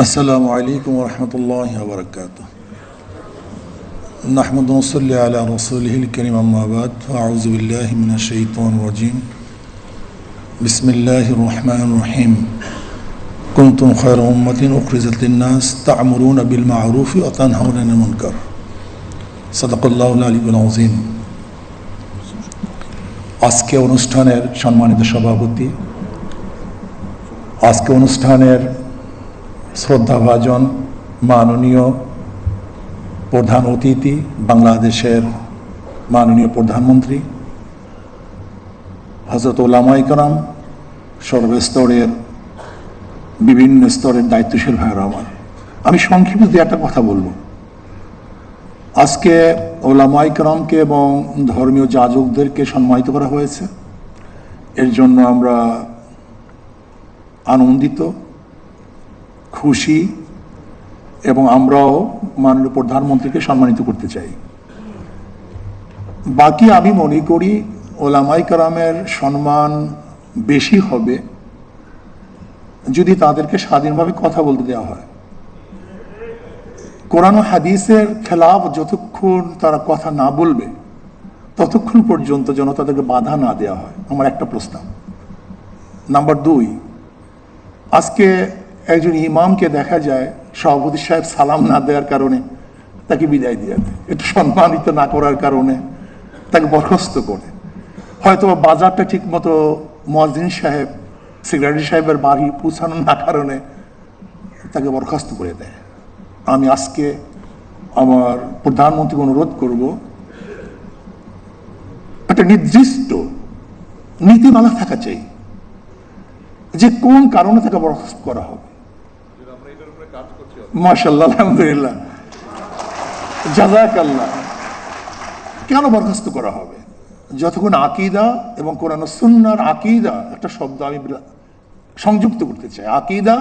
আসসালামু আলাইকুম রহমতুল্লাহি ওয়া বারাকাতুহু। নাহমাদু ওয়া নুসাল্লি আলা রাসূলিহিল কারীম, আম্মা বাদ। আউযু বিল্লাহি মিনাশ শাইতানির রাজীম। বিসমিল্লাহির রহমানির রহিম। কুনতুম খায়রা উম্মাতিন উখরিজাত লিন-নাস তা'মুরুনা বিল মা'রুফি ওয়া তানহাউনা আনিল মুনকার। সাদাকাল্লাহুল আলিয়্যুল আযীম। আজকে অনুষ্ঠানের সম্মানিত সভাপতি, আজকে অনুষ্ঠানের শ্রদ্ধাভাজন মাননীয় প্রধান অতিথি, বাংলাদেশের মাননীয় প্রধানমন্ত্রী হযরত উলামায়ে কেরাম, সর্বস্তরের বিভিন্ন স্তরের দায়িত্বশীল ভাইরা আমার, আমি সংক্ষিপ্ত দু একটা কথা বলবো। আজকে উলামায়ে কেরামকে এবং ধর্মীয় যাজকদেরকে সম্মানিত করা হয়েছে, এর জন্য আমরা আনন্দিত, খুশি, এবং আমরাও মাননীয় প্রধানমন্ত্রীকে সম্মানিত করতে চাই। বাকি আমি মনে করি উলামায়ে কেরামের সম্মান বেশি হবে যদি তাদেরকে স্বাধীনভাবে কথা বলতে দেওয়া হয়। কোরআন ও হাদিসের খেলাফ যতক্ষণ তারা কথা না বলবে ততক্ষণ পর্যন্ত যেন তাদেরকে বাধা না দেওয়া হয়, আমার একটা প্রস্তাব। নাম্বার 2, আজকে একজন ইমামকে দেখা যায় সভাপতি সাহেব সালাম না দেওয়ার কারণে তাকে বিদায় দিয়ে দেয়, একটু সম্মানিত না করার কারণে তাকে বরখাস্ত করে, হয়তো বাজারটা ঠিক মতো মুয়াজ্জিন সাহেব, সেক্রেটারি সাহেবের বাড়ি পৌঁছানো না কারণে তাকে বরখাস্ত করে দেয়। আমি আজকে আমার প্রধানমন্ত্রীকে অনুরোধ করব, একটা নির্দিষ্ট নীতিমালা থাকা চাই যে কোন কারণে তাকে বরখাস্ত করা হবে। মাশাআল্লাহ, আলহামদুলিল্লাহ, জাযাকাল্লাহ। কেন বরখাস্ত করা হবে? যতক্ষণ আকীদা এবং কোরআন ও সুন্নাহর আকীদা, একটা শব্দ আমি সংযুক্ত করতে চাই, আকীদা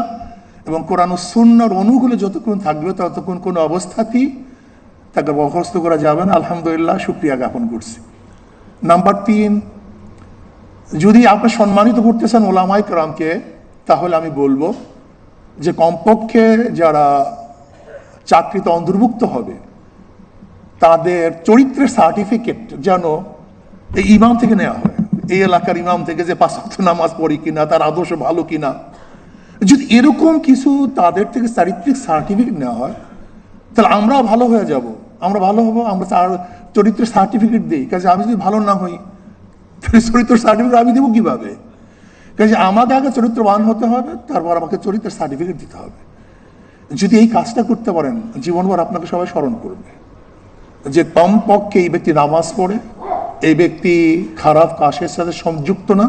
এবং কোরআন ও সুন্নাহর অনুকূলে যতক্ষণ থাকবে ততক্ষণ কোনো অবস্থাতেই তাকে বরখাস্ত করা যাবে না। আলহামদুলিল্লাহ, শুকরিয়া জ্ঞাপন করছি। নাম্বার 3, যদি আপনি সম্মানিত করতে চান উলামায়ে কেরামকে, তাহলে আমি বলবো যে কমপক্ষে যারা চাকরিতে অন্তর্ভুক্ত হবে তাদের চরিত্রের সার্টিফিকেট যেন এই ইমাম থেকে নেওয়া হয়, এই এলাকার ইমাম থেকে, যে 5 ওয়াক্ত নামাজ পড়ি কিনা, তার আদর্শ ভালো কিনা। যদি এরকম কিছু তাদের থেকে চারিত্রিক সার্টিফিকেট নেওয়া হয় তাহলে আমরাও ভালো হয়ে যাব, আমরা ভালো হবো, আমরা তার চরিত্রের সার্টিফিকেট দিই। কাজে আমি যদি ভালো না হই চরিত্র সার্টিফিকেট আমি দেবো কিভাবে? কাজে আমাকে আগে চরিত্রবান হতে হবে, তারপর আমাকে চরিত্রের সার্টিফিকেট দিতে হবে। যদি এই কাজটা করতে পারেন, জীবনভর আপনাকে সবাই স্মরণ করবে যে কমপক্ষে এই ব্যক্তি নামাজ পড়ে, এই ব্যক্তি খারাপ কাজের সাথে সংযুক্ত না।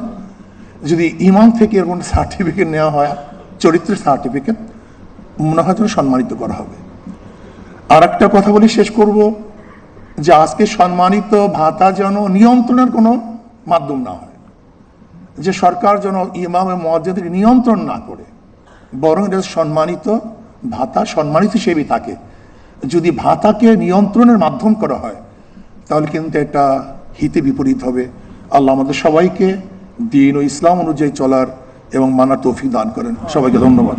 যদি ইমাম থেকে এরকম সার্টিফিকেট নেওয়া হয়, চরিত্রের সার্টিফিকেট, মনে হয় যেন সম্মানিত করা হবে। আর একটা কথা বলি, শেষ করব, যে আজকে সম্মানিত ভাতা যেন নিয়ন্ত্রণের কোনো মাধ্যম না হয়, যে সরকার যেন ইমাম এবং মুয়াজ্জিনকে নিয়ন্ত্রণ না করে, বরং এটা সম্মানিত ভাতা সম্মানিত হিসেবেই থাকে। যদি ভাতাকে নিয়ন্ত্রণের মাধ্যম করা হয় তাহলে কিন্তু এটা হিতে বিপরীত হবে। আল্লাহ আমাদের সবাইকে দ্বীন ও ইসলাম অনুযায়ী চলার এবং মানার তৌফিক দান করেন। সবাইকে ধন্যবাদ।